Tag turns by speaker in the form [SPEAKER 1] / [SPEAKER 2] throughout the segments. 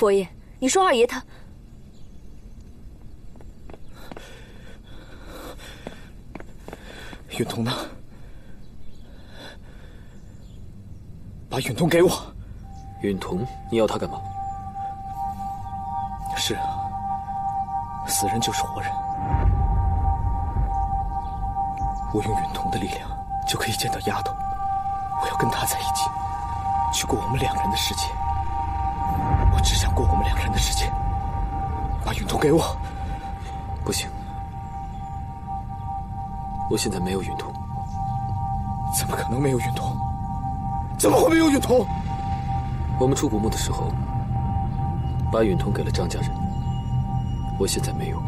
[SPEAKER 1] 佛爷，你说二爷他……
[SPEAKER 2] 允彤呢？把允彤给我。
[SPEAKER 3] 允彤，你要他干嘛？
[SPEAKER 2] 是啊，死人就是活人。我用允彤的力量就可以见到丫头，我要跟她在一起，去过我们两人的世界。我只想过我们两人的世界。把允彤给我。
[SPEAKER 3] 不行，我现在没有允彤。
[SPEAKER 2] 怎么可能没有允彤？怎么会没有允彤？
[SPEAKER 3] 我们出古墓的时候，把允彤给了张家人。我现在没有。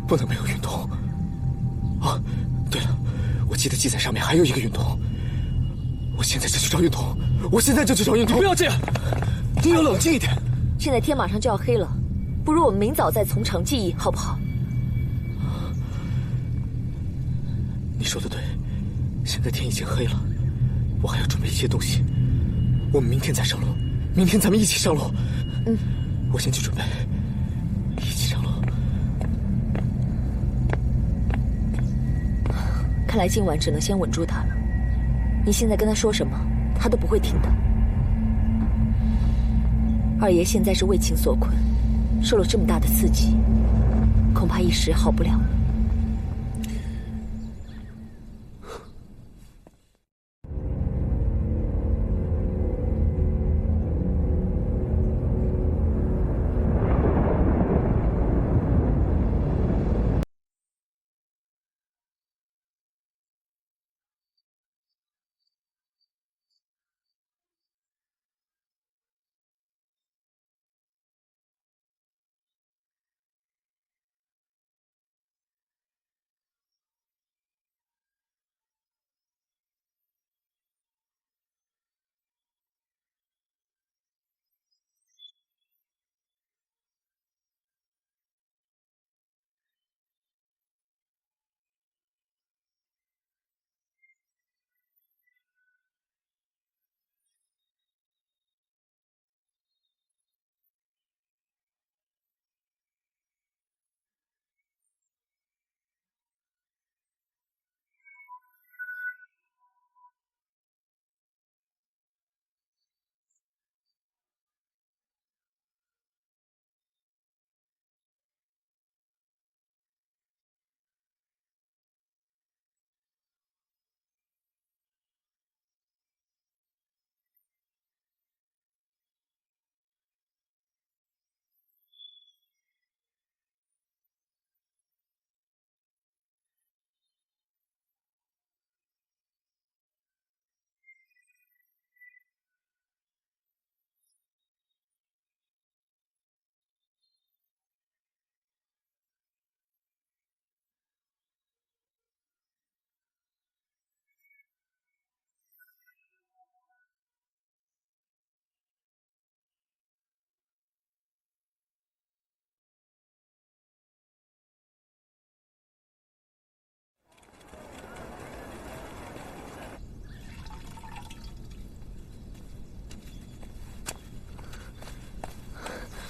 [SPEAKER 2] 不能没有允彤。啊，对了，我记得记载上面还有一个允彤。我现在就去找允彤，我现在就去找允彤。
[SPEAKER 3] 你不要这样，你要冷静一点。
[SPEAKER 1] 现在天马上就要黑了，不如我们明早再从长计议，好不好？
[SPEAKER 2] 你说的对，现在天已经黑了，我还要准备一些东西。我们明天再上路，明天咱们一起上路。
[SPEAKER 1] 嗯，
[SPEAKER 2] 我先去准备，一起上路。
[SPEAKER 1] 看来今晚只能先稳住他了。你现在跟他说什么，他都不会听的。二爷现在是为情所困，受了这么大的刺激，恐怕一时好不了。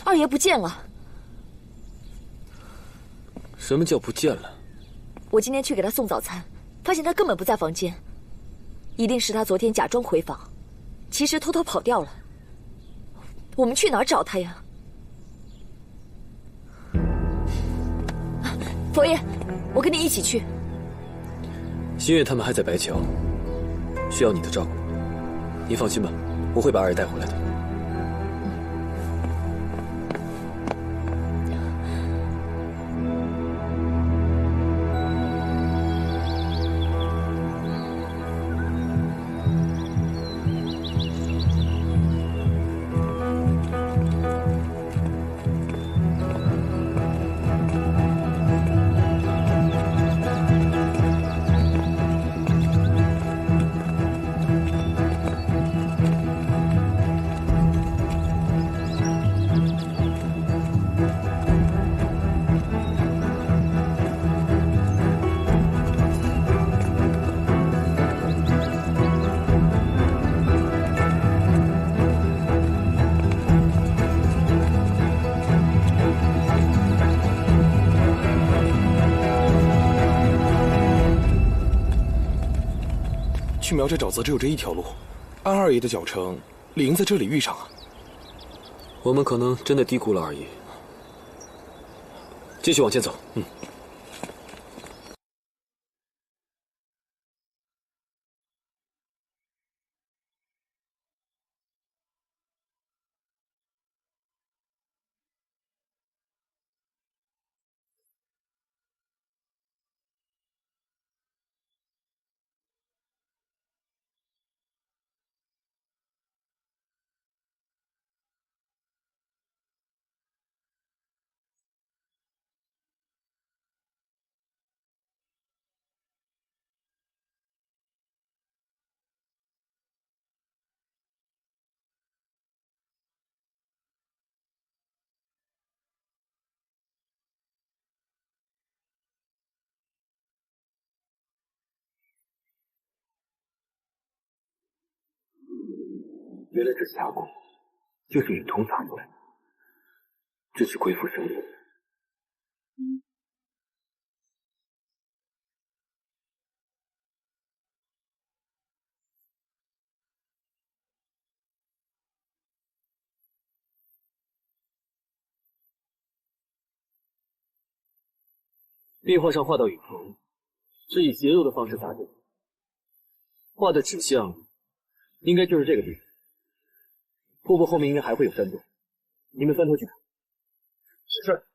[SPEAKER 1] 二爷不见了。
[SPEAKER 3] 什么叫不见了？
[SPEAKER 1] 我今天去给他送早餐，发现他根本不在房间，一定是他昨天假装回访，其实偷偷跑掉了。我们去哪儿找他呀？佛爷，我跟你一起去。
[SPEAKER 3] 新月他们还在白桥，需要你的照顾。你放心吧，我会把二爷带回来的。
[SPEAKER 4] 去苗寨沼泽只有这一条路，按二爷的脚程，理应在这里遇上啊。
[SPEAKER 3] 我们可能真的低估了二爷。继续往前走。
[SPEAKER 2] 原来这峡谷就是允彤撒出来的，这是鬼斧神工。
[SPEAKER 3] 壁画上画到允彤，是以斜入的方式撒进，画的指向应该就是这个地方。瀑布后面应该还会有山洞，你们分头去看。是。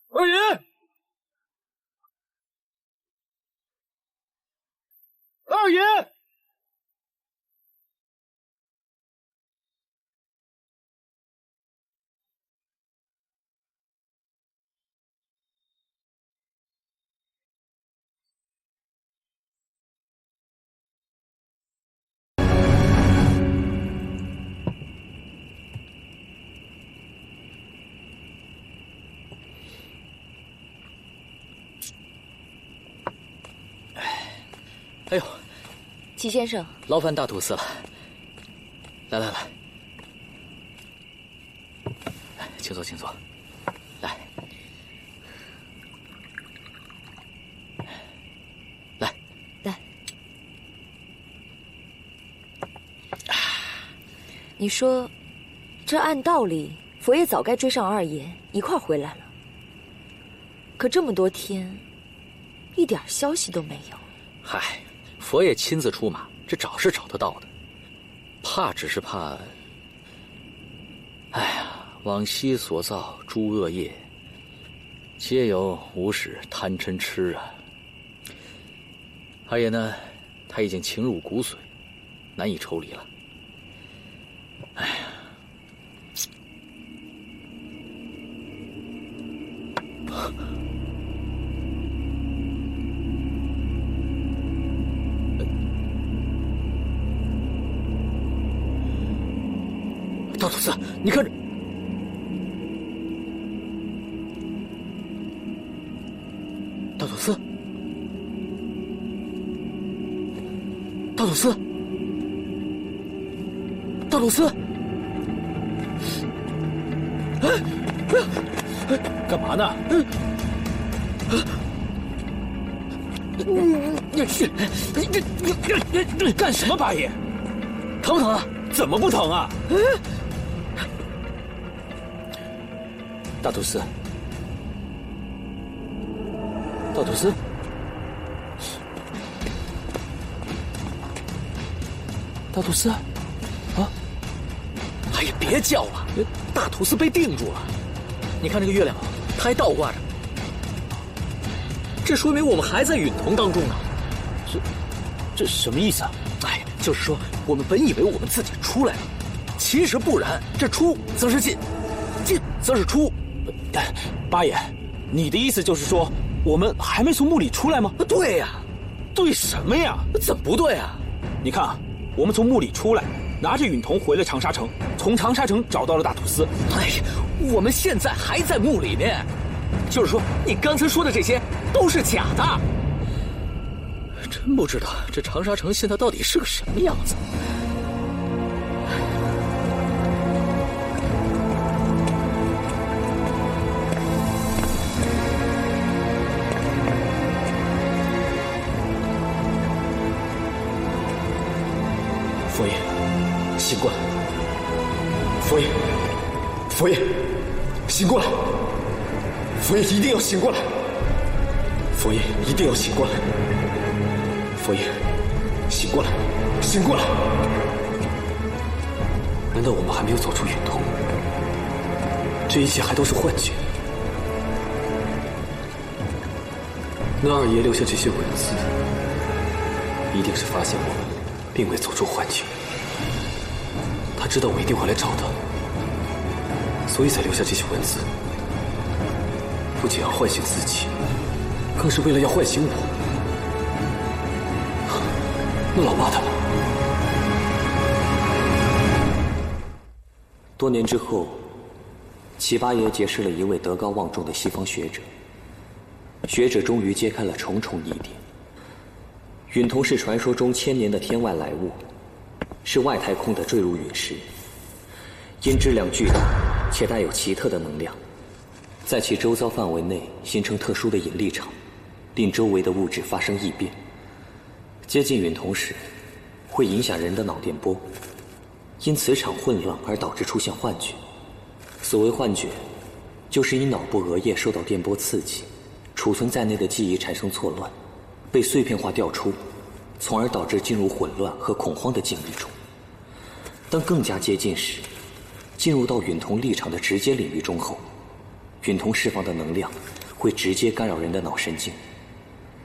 [SPEAKER 3] 二爷，二爷，
[SPEAKER 2] 哎呦，
[SPEAKER 1] 齐先生，
[SPEAKER 2] 劳烦大土司了。来来来，请坐，请坐。来，来，
[SPEAKER 1] 来。你说，这按道理，佛爷早该追上二爷一块回来了。可这么多天，一点消息都没有。
[SPEAKER 2] 嗨。佛爷亲自出马，这找是找得到的，怕只是怕……哎呀，往昔所造诸恶业，皆由无始贪嗔痴啊！二爷呢，他已经情入骨髓，难以抽离了。哎呀！大土司，你看着，大土司，大土司，大土司，干嘛呢？干什么，八爷？
[SPEAKER 3] 疼不疼啊？
[SPEAKER 2] 怎么不疼啊？大图司，大图司，大图司，啊！
[SPEAKER 3] 哎呀，别叫了，大图司被定住了。你看这个月亮，它还倒挂着，这说明我们还在允同当中呢。
[SPEAKER 2] 这什么意思啊？
[SPEAKER 3] 哎，就是说我们本以为我们自己出来了，其实不然，这出则是进，进则是出。
[SPEAKER 2] 八爷，你的意思就是说我们还没从墓里出来吗？
[SPEAKER 3] 对呀，
[SPEAKER 2] 对什么呀？
[SPEAKER 3] 怎么不对啊？
[SPEAKER 2] 你看啊，我们从墓里出来，拿着允同回了长沙城，从长沙城找到了大土司。
[SPEAKER 3] 哎呀，我们现在还在墓里面，就是说你刚才说的这些都是假的。真不知道这长沙城现在到底是个什么样子。
[SPEAKER 2] 佛爷，醒过来！佛爷，佛爷，醒过来！佛爷一定要醒过来！佛爷一定要醒过来！佛爷，醒过来！醒过来！难道我们还没有走出允同？这一切还都是幻觉？那二爷留下这些文字，一定是发现我们并未走出幻觉。他知道我一定会来找他，所以才留下这些文字。不仅要唤醒自己，更是为了要唤醒我。那老八他们？
[SPEAKER 5] 多年之后，齐八爷结识了一位德高望重的西方学者。学者终于揭开了重重疑点。允同是传说中千年的天外来物，是外太空的坠入陨石，因质量巨大且带有奇特的能量，在其周遭范围内形成特殊的引力场，令周围的物质发生异变。接近允同时，会影响人的脑电波，因磁场混乱而导致出现幻觉。所谓幻觉，就是因脑部额叶受到电波刺激，储存在内的记忆产生错乱，被碎片化调出，从而导致进入混乱和恐慌的境地中。当更加接近时，进入到允同立场的直接领域中后，允同释放的能量会直接干扰人的脑神经，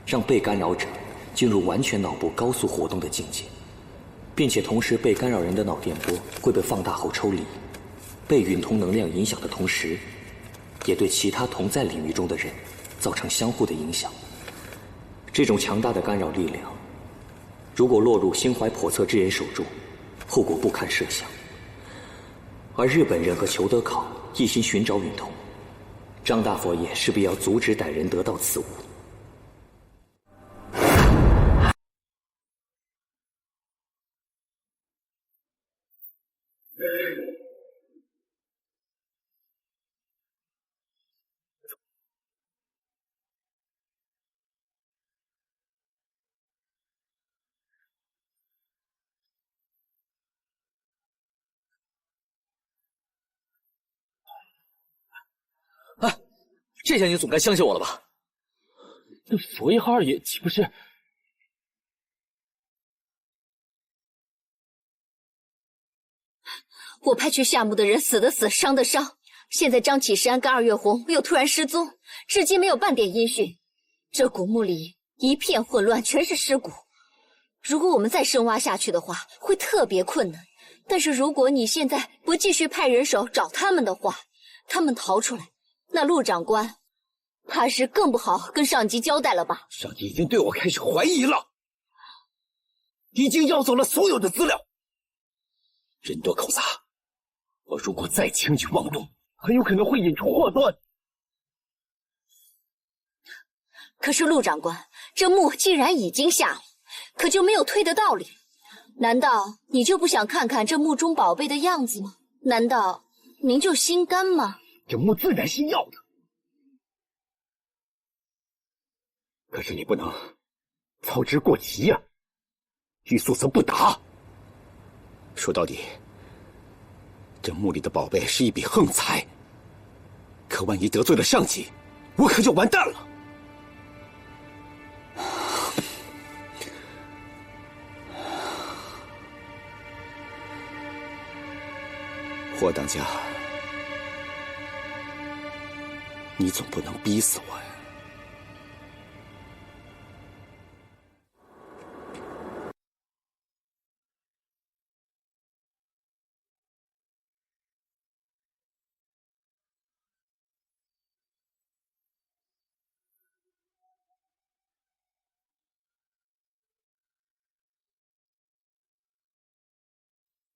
[SPEAKER 5] 让被干扰者进入完全脑部高速活动的境界，并且同时被干扰人的脑电波会被放大后抽离，被允同能量影响的同时，也对其他同在领域中的人造成相互的影响。这种强大的干扰力量，如果落入心怀叵测之人手中，后果不堪设想。而日本人和裘德考一心寻找允同，张大佛爷势必要阻止歹人得到此物。
[SPEAKER 3] 这下你总该相信我了吧？
[SPEAKER 2] 这佛爷和二爷岂不是？
[SPEAKER 1] 我派去夏目的人死的死，伤的伤。现在张启山跟二月红又突然失踪，至今没有半点音讯。这古墓里一片混乱，全是尸骨。如果我们再深挖下去的话，会特别困难。但是如果你现在不继续派人手找他们的话，他们逃出来，那陆长官怕是更不好跟上级交代了吧？
[SPEAKER 2] 上级已经对我开始怀疑了，已经要走了所有的资料。人多口杂，我如果再轻举妄动，很有可能会引出祸端。
[SPEAKER 1] 可是陆长官，这墓既然已经下了，可就没有退的道理。难道你就不想看看这墓中宝贝的样子吗？难道您就心甘吗？
[SPEAKER 2] 这墓自然是要的，可是你不能操之过急呀！欲速则不达。说到底，这墓里的宝贝是一笔横财，可万一得罪了上级，我可就完蛋了。霍当家，你总不能逼死我呀！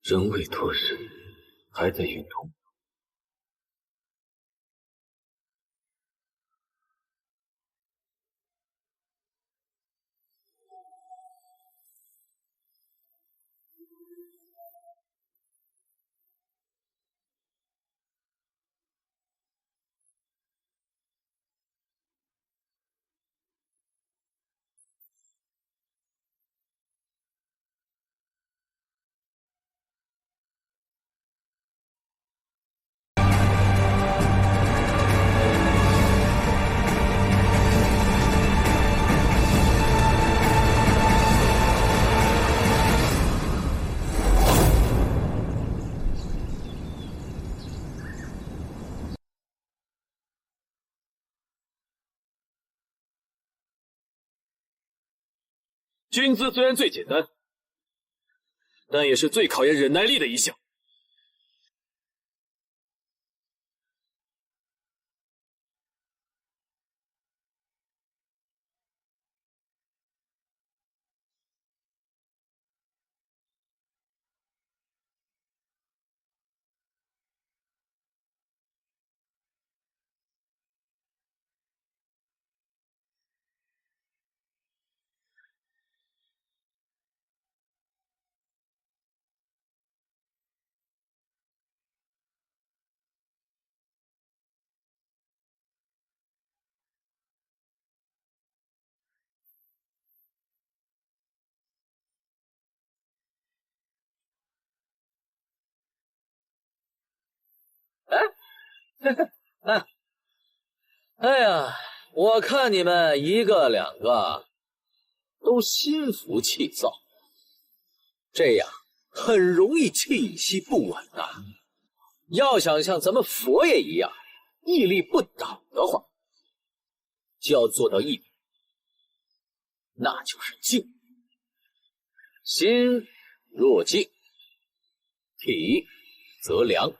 [SPEAKER 3] 人未脱身，还在运通。军姿虽然最简单，但也是最考验忍耐力的一项。
[SPEAKER 6] 哎呀，我看你们一个两个都心浮气躁，这样很容易气息不稳呐。要想像咱们佛爷一样屹立不倒的话，就要做到一点，那就是静。心若静，体则凉。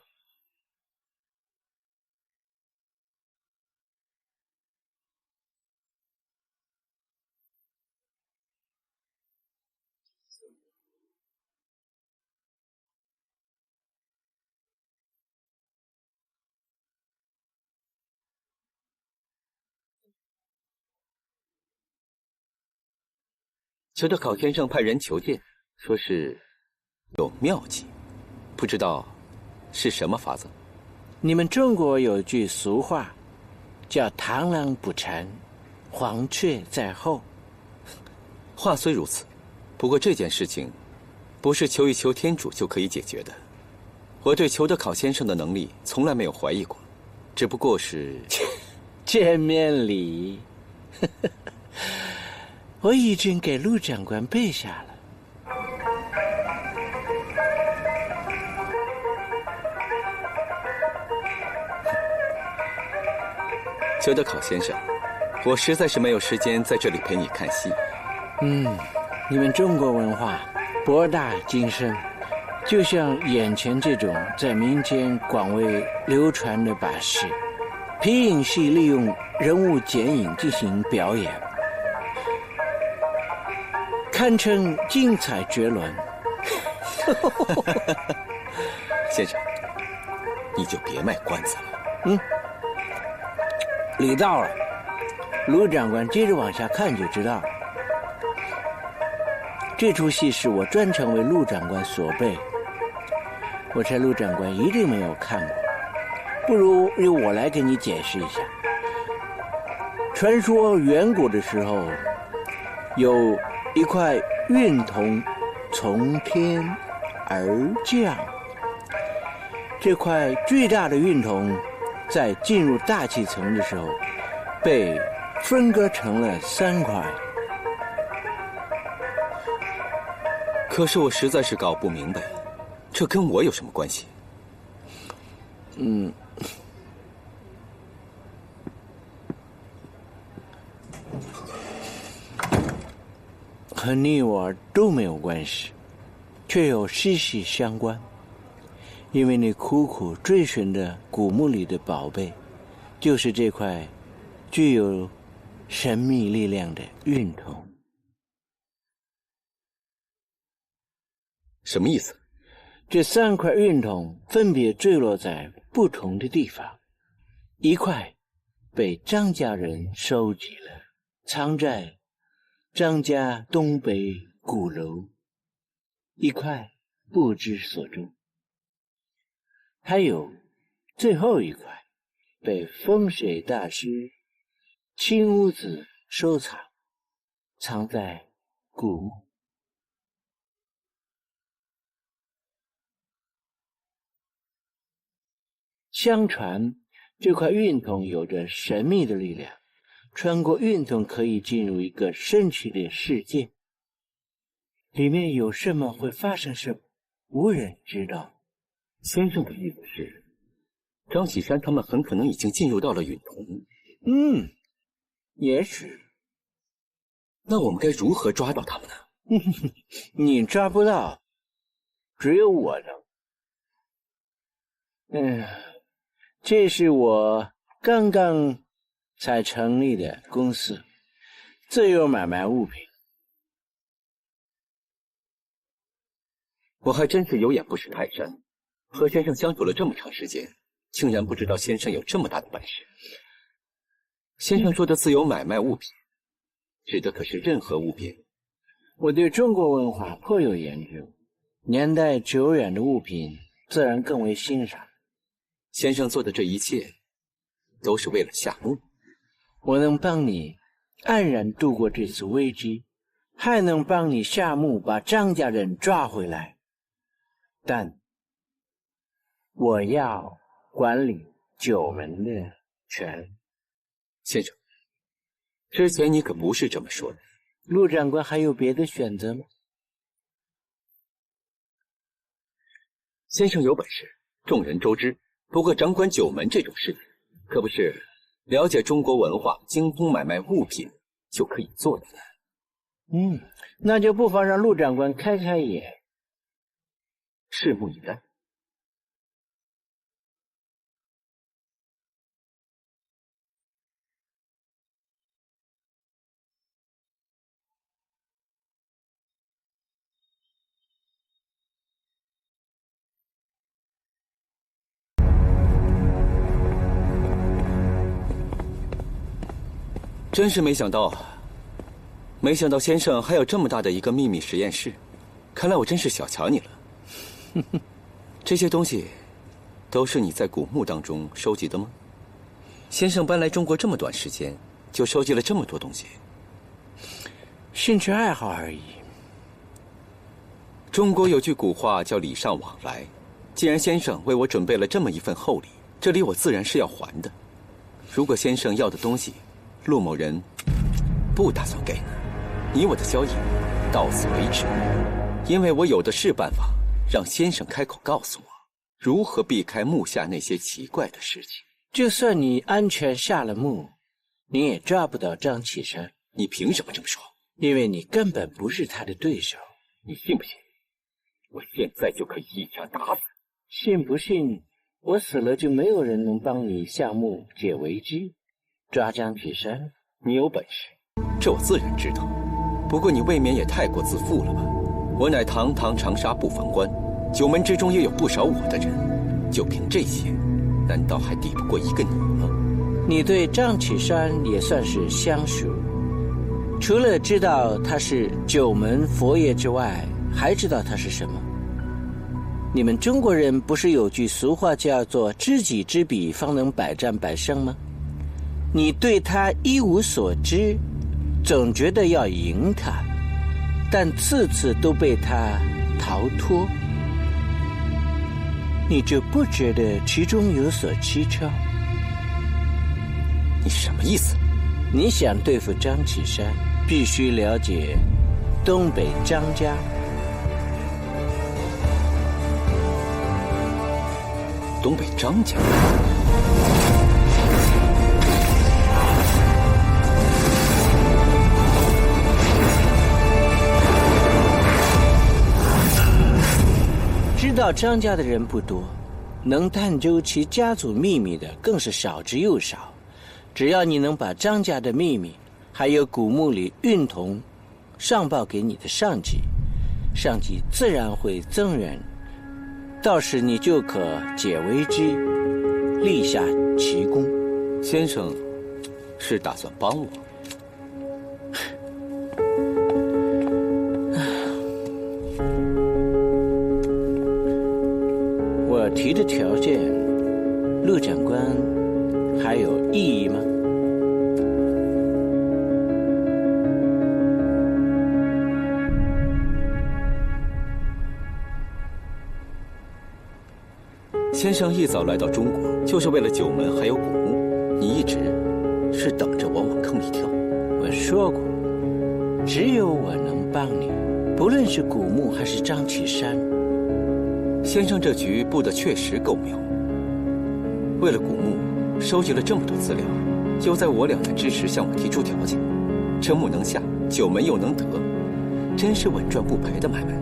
[SPEAKER 2] 裘德考先生派人求见，说是有妙计，不知道是什么法子。
[SPEAKER 7] 你们中国有句俗话，叫螳螂捕蝉，黄雀在后。
[SPEAKER 2] 话虽如此，不过这件事情不是求一求天主就可以解决的。我对裘德考先生的能力从来没有怀疑过，只不过是
[SPEAKER 7] 见面礼。我已经给陆长官备下了。
[SPEAKER 2] 裘德考先生，我实在是没有时间在这里陪你看戏。
[SPEAKER 7] 你们中国文化博大精深，就像眼前这种在民间广为流传的把戏，皮影戏利用人物剪影进行表演，堪称精彩绝伦。
[SPEAKER 2] 先生，你就别卖关子了。
[SPEAKER 7] 礼到了，卢长官接着往下看就知道了。这出戏是我专程为陆长官所备，我猜陆长官一定没有看过，不如由我来给你解释一下。传说远古的时候，有一块运铜从天而降。这块巨大的运铜在进入大气层的时候，被分割成了3块。
[SPEAKER 2] 可是我实在是搞不明白，这跟我有什么关系？
[SPEAKER 7] 和你我都没有关系，却有息息相关。因为你苦苦追寻的古墓里的宝贝，就是这块具有神秘力量的运铜。
[SPEAKER 2] 什么意思？
[SPEAKER 7] 这3块运铜分别坠落在不同的地方，一块被张家人收集了，藏在张家东北鼓楼，一块不知所终。还有最后一块被风水大师青屋子收藏，藏在古墓。相传这块运铜有着神秘的力量，穿过运铜可以进入一个神奇的世界，里面有什么会发生什么，无人知道。
[SPEAKER 2] 先生的意思是，张喜山他们很可能已经进入到了陨铜。
[SPEAKER 7] 也许。
[SPEAKER 2] 那我们该如何抓到他们呢？
[SPEAKER 7] 你抓不到，只有我能。这是我刚刚才成立的公司，自由买卖物品。
[SPEAKER 2] 我还真是有眼不识泰山，和先生相处了这么长时间，竟然不知道先生有这么大的本事。先生说的自由买卖物品，指的可是任何物品？
[SPEAKER 7] 我对中国文化颇有研究，年代久远的物品自然更为欣赏。
[SPEAKER 2] 先生做的这一切都是为了夏目。
[SPEAKER 7] 我能帮你安然度过这次危机，还能帮你夏目把张家人抓回来，但我要管理九门的权。
[SPEAKER 2] 先生，之前你可不是这么说的。
[SPEAKER 7] 陆长官还有别的选择吗？
[SPEAKER 2] 先生有本事，众人周知。不过掌管九门这种事，可不是了解中国文化、精通买卖物品就可以做的呢。
[SPEAKER 7] 那就不妨让陆长官开开眼。
[SPEAKER 2] 拭目以待。真是没想到先生还有这么大的一个秘密实验室，看来我真是小瞧你了。这些东西都是你在古墓当中收集的吗？先生搬来中国这么短时间，就收集了这么多东西？
[SPEAKER 7] 兴趣爱好而已。
[SPEAKER 2] 中国有句古话叫礼尚往来，既然先生为我准备了这么一份厚礼，这礼我自然是要还的。如果先生要的东西陆某人不打算给你我的交易到此为止，因为我有的是办法让先生开口告诉我如何避开墓下那些奇怪的事情。
[SPEAKER 7] 就算你安全下了墓，你也抓不到张启山。
[SPEAKER 2] 你凭什么这么说？
[SPEAKER 7] 因为你根本不是他的对手。
[SPEAKER 2] 你信不信我现在就可以一枪打死？
[SPEAKER 7] 信不信我死了就没有人能帮你下墓解危机，抓张启山？
[SPEAKER 2] 你有本事，这我自然知道。不过你未免也太过自负了吧？我乃堂堂长沙布防官，九门之中也有不少我的人，就凭这些，难道还抵不过一个你吗？
[SPEAKER 7] 你对张启山也算是相熟，除了知道他是九门佛爷之外，还知道他是什么？你们中国人不是有句俗话叫做知己知彼，方能百战百胜吗？你对他一无所知，总觉得要赢他，但次次都被他逃脱。你就不觉得其中有所蹊跷？
[SPEAKER 2] 你什么意思？
[SPEAKER 7] 你想对付张启山，必须了解东北张家。
[SPEAKER 2] 东北张家？
[SPEAKER 7] 知道张家的人不多，能探究其家族秘密的更是少之又少。只要你能把张家的秘密，还有古墓里运铜，上报给你的上级，上级自然会增援，到时你就可解危机，立下奇功。
[SPEAKER 2] 先生是打算帮我？
[SPEAKER 7] 我提的条件，陆长官还有异议吗？
[SPEAKER 2] 先生一早来到中国，就是为了九门还有古墓，你一直是等着我往坑里跳。
[SPEAKER 7] 我说过，只有我能帮你，不论是古墓还是张启山。
[SPEAKER 2] 先生这局布的确实够妙。为了古墓，收集了这么多资料，又在我两人之时向我提出条件，这墓能下，九门又能得，真是稳赚不赔的买卖。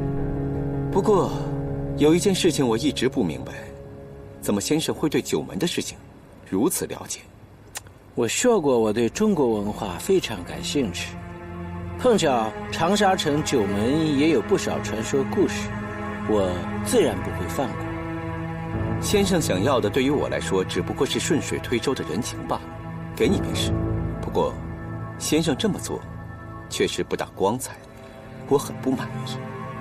[SPEAKER 2] 不过，有一件事情我一直不明白，怎么先生会对九门的事情如此了解？
[SPEAKER 7] 我说过我对中国文化非常感兴趣，碰巧长沙城九门也有不少传说故事，我自然不会放过。
[SPEAKER 2] 先生想要的对于我来说只不过是顺水推舟的人情罢了，给你便是。不过先生这么做确实不大光彩，我很不满意。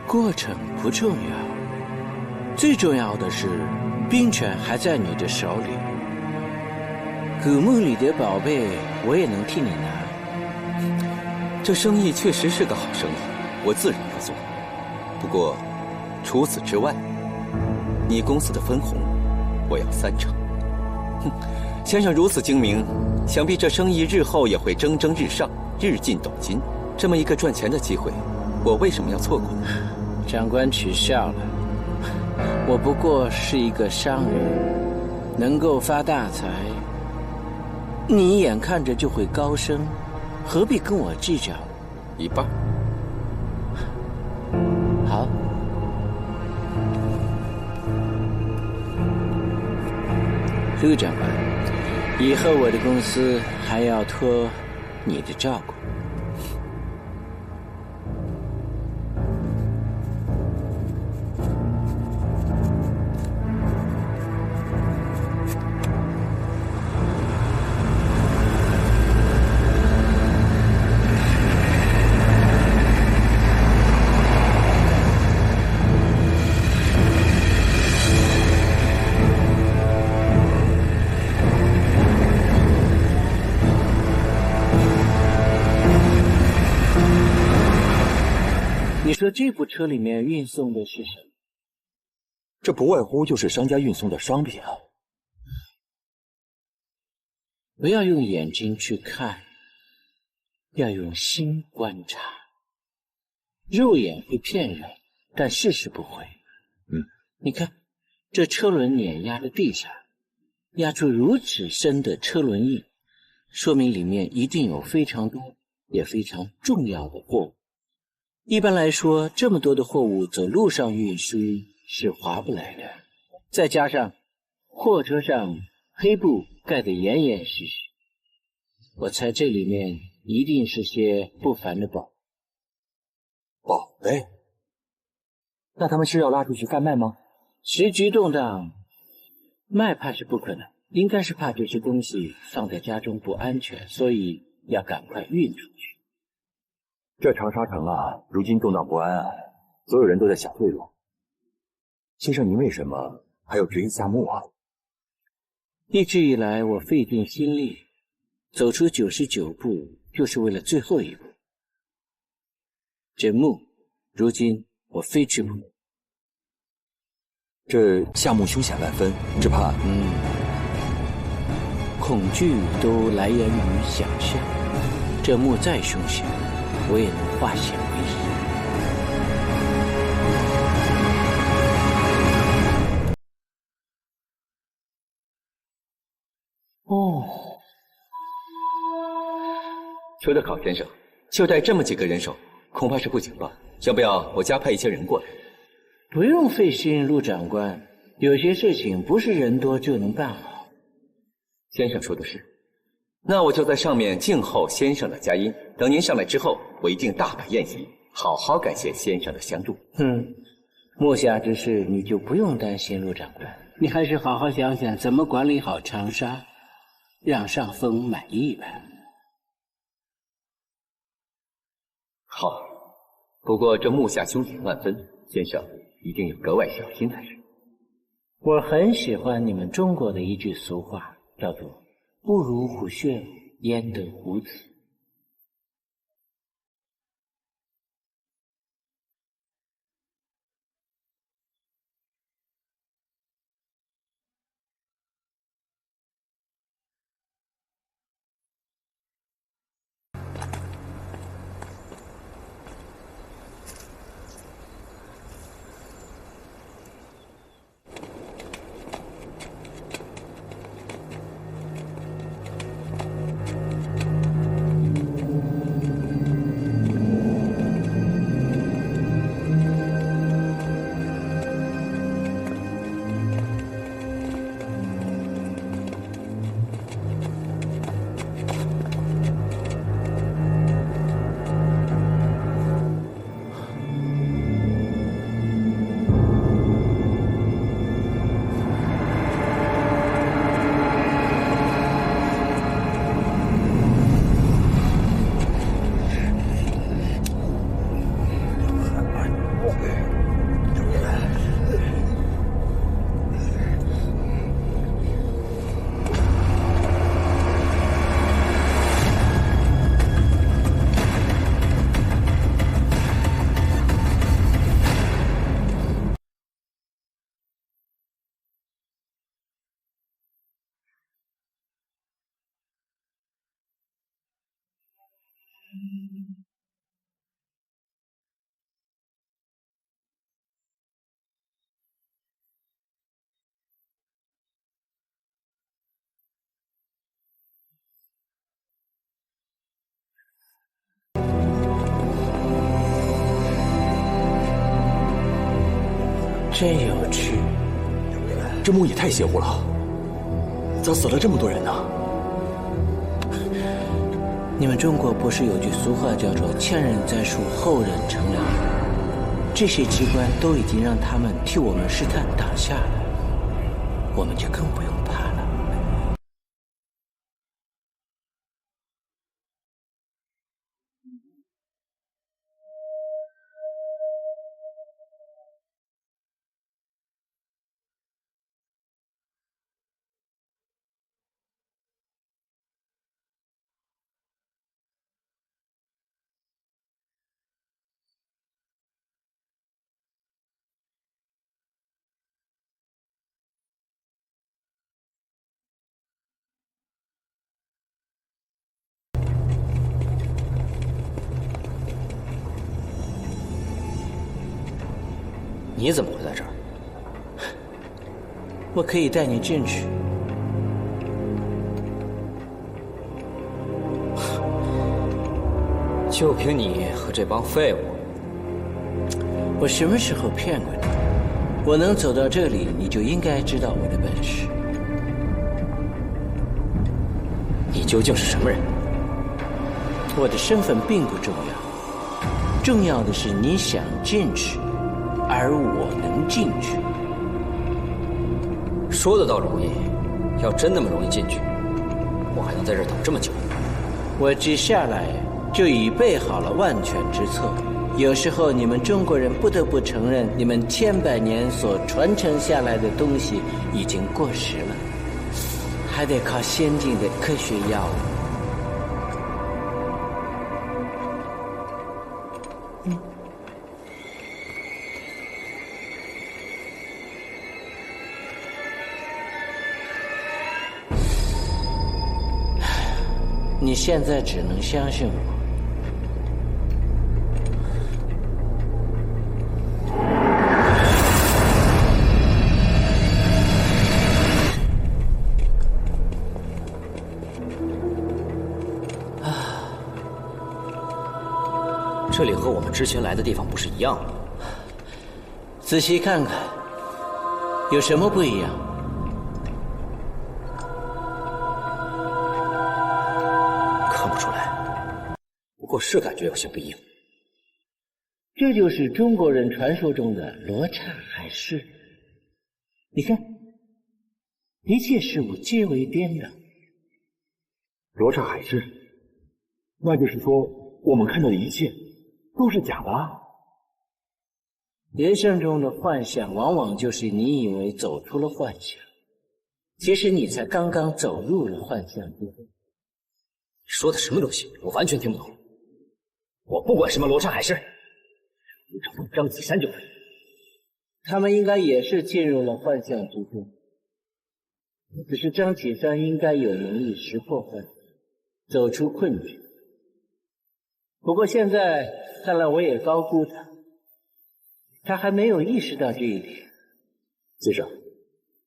[SPEAKER 7] 过程不重要，最重要的是兵权还在你的手里。古墓里的宝贝我也能替你拿。
[SPEAKER 2] 这生意确实是个好生意，我自然要做。不过除此之外，你公司的分红我要30%。哼，先生如此精明，想必这生意日后也会蒸蒸日上，日进斗金。这么一个赚钱的机会，我为什么要错过呢？
[SPEAKER 7] 长官取笑了，我不过是一个商人，能够发大财，你眼看着就会高升，何必跟我计较？
[SPEAKER 2] 一半。
[SPEAKER 7] 好。陆长官，以后我的公司还要托你的照顾。你说这部车里面运送的是什么？
[SPEAKER 8] 这不外乎就是商家运送的商品啊。
[SPEAKER 7] 不要用眼睛去看，要用心观察。肉眼会骗人，但事实不会。你看，这车轮碾压的地上，压出如此深的车轮印，说明里面一定有非常多也非常重要的货物。一般来说，这么多的货物走路上运输是划不来的，再加上货车上黑布盖得严严实实，我猜这里面一定是些不凡的宝
[SPEAKER 8] 贝。那他们是要拉出去贩卖吗？
[SPEAKER 7] 时局动荡，卖怕是不可能，应该是怕这些东西放在家中不安全，所以要赶快运出去。
[SPEAKER 8] 这长沙城啊，如今动荡不安啊，所有人都在想退路。先生，您为什么还要决意下墓啊？
[SPEAKER 7] 一直以来，我费尽心力，走出99步，就是为了最后一步。这墓，如今我非去不可。
[SPEAKER 8] 这夏目凶险万分，只怕……
[SPEAKER 7] 恐惧都来源于想象。这墓再凶险，我也能化险为夷。
[SPEAKER 8] 邱德考先生，就带这么几个人手，恐怕是不行了。要不要我加派一些人过来？
[SPEAKER 7] 不用费心，陆长官，有些事情不是人多就能办好。
[SPEAKER 8] 先生说的是，那我就在上面静候先生的佳音。等您上来之后，我一定大摆宴席，好好感谢先生的相助。
[SPEAKER 7] 目下之事你就不用担心，陆长官，你还是好好想想怎么管理好长沙，让上峰满意吧。
[SPEAKER 8] 好，不过这木下凶险万分，先生一定要格外小心才是。
[SPEAKER 7] 我很喜欢你们中国的一句俗话，叫做“不如虎穴，焉得虎子”。真有趣，
[SPEAKER 4] 这墓也太邪乎了，咋死了这么多人呢？
[SPEAKER 7] 你们中国不是有句俗话叫做“前人栽树，后人乘凉”？这些机关都已经让他们替我们试探挡下了，我们就更不用怕了。
[SPEAKER 2] 你怎么会在这儿？
[SPEAKER 7] 我可以带你进去。
[SPEAKER 2] 就凭你和这帮废物？
[SPEAKER 7] 我什么时候骗过你？我能走到这里，你就应该知道我的本事。
[SPEAKER 2] 你究竟是什么人？
[SPEAKER 7] 我的身份并不重要，重要的是你想进去。而我能进去。
[SPEAKER 2] 说的倒容易，要真那么容易进去，我还能在这儿等这么久？
[SPEAKER 7] 我接下来就已备好了万全之策。有时候你们中国人不得不承认，你们千百年所传承下来的东西已经过时了，还得靠先进的科学药物。你现在只能相信我。
[SPEAKER 2] 这里和我们之前来的地方不是一样吗？
[SPEAKER 7] 仔细看看，有什么不一样？
[SPEAKER 2] 看不出来，不过是感觉有些不一样。
[SPEAKER 7] 这就是中国人传说中的罗刹海市。你看，一切事物皆为颠倒。
[SPEAKER 9] 罗刹海市，那就是说，我们看到的一切都是假的啊！
[SPEAKER 7] 人生中的幻想，往往就是你以为走出了幻想，其实你才刚刚走入了幻象之中。
[SPEAKER 2] 你说的什么东西？我完全听不懂。我不管什么罗刹海市，我找到张启山就可以。
[SPEAKER 7] 他们应该也是进入了幻象之中，只是张启山应该有能力识破幻象，走出困局。不过现在看来，我也高估他，他还没有意识到这一点。
[SPEAKER 9] 先生，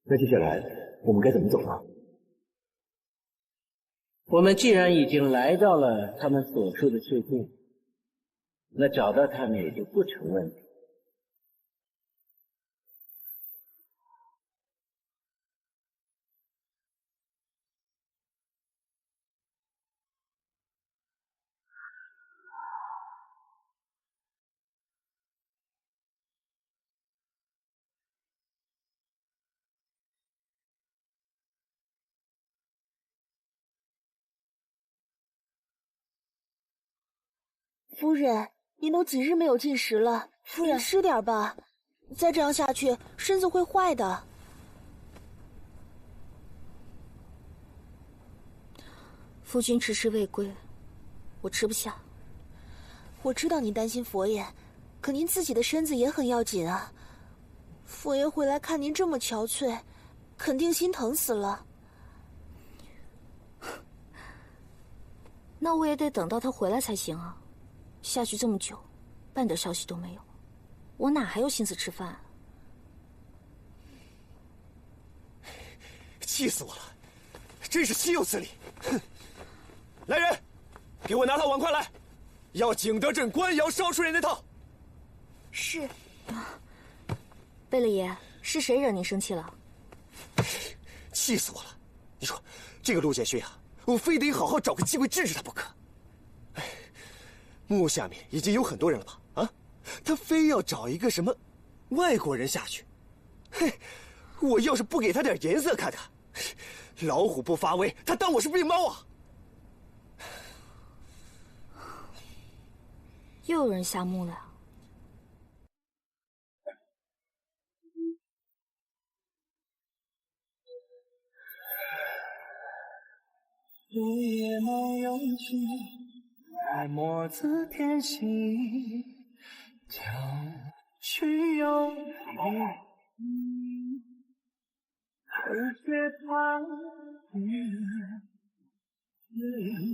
[SPEAKER 9] 那接下来我们该怎么走呢？
[SPEAKER 7] 我们既然已经来到了他们所处的世界，那找到他们也就不成问题。
[SPEAKER 10] 夫人，您都几日没有进食了，夫人吃点吧，再这样下去，身子会坏的。
[SPEAKER 1] 夫君迟迟未归，我吃不下。
[SPEAKER 10] 我知道您担心佛爷，可您自己的身子也很要紧啊。佛爷回来看您这么憔悴，肯定心疼死了。
[SPEAKER 1] 那我也得等到他回来才行啊。下去这么久，半点消息都没有，我哪还有心思吃饭啊？
[SPEAKER 4] 气死我了，真是岂有此理！哼！来人，给我拿套碗筷来，要景德镇官窑烧出人那套。
[SPEAKER 1] 是。贝勒爷，是谁惹您生气了？
[SPEAKER 4] 气死我了！你说这个陆建勋啊，我非得好好找个机会治治他不可。墓下面已经有很多人了吧？啊，他非要找一个什么外国人下去。嘿，我要是不给他点颜色看看，老虎不发威，他当我是病猫啊！
[SPEAKER 1] 又有人下墓了呀？
[SPEAKER 11] 入夜梦游去，爱墨自天心，将去有意。而却叹雨，人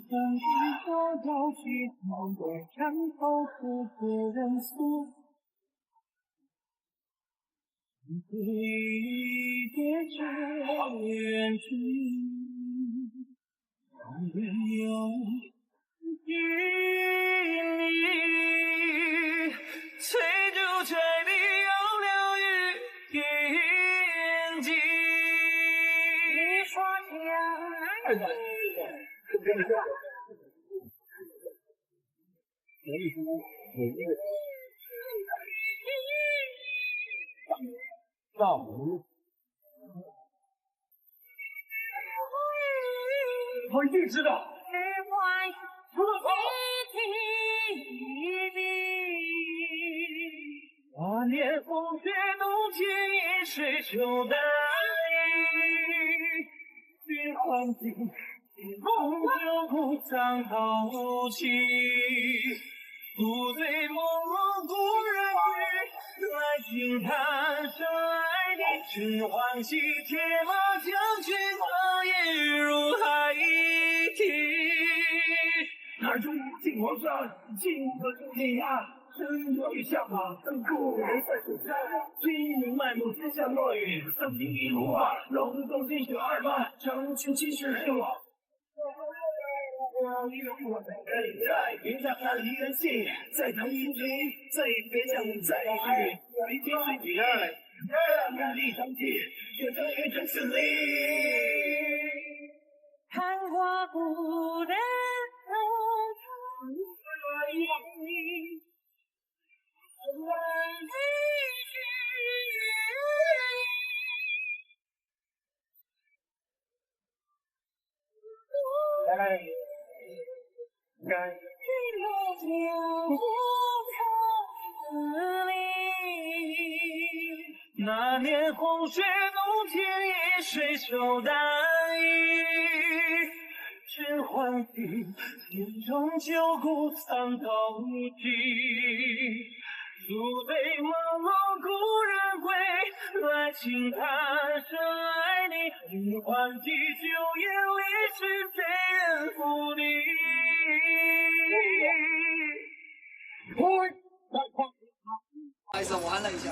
[SPEAKER 11] 生一多交集，梦对山头不知人诉。一别却远去。愿有距离，醉就醉的有了于眼睛。你说将来，上午。我一定知道。那年风雪冬天夜水秋的雨，寻欢景，梦就不藏透气。不醉朦胧故人归，来轻叹深爱的陈欢喜，铁马将军放眼如海底。哪中尽黄山，尽可中天涯。身若雨下马，故人在手下。军营漫步天下落雨，三兵一如画，隆冬金雪二万，长驱七十六瓦。我在云上看离人戏，在唐营亭，在别将在去，每天为你爱，让地上地，愿等于真实力。看花不人红，可以。那年洪水洞天野，水手单衣。陈欢喜，心中旧故藏到底。宿醉朦胧故人归，来轻叹深爱你。寻欢喜酒宴离去，谁人负你？
[SPEAKER 12] 不好意思，玩了一下。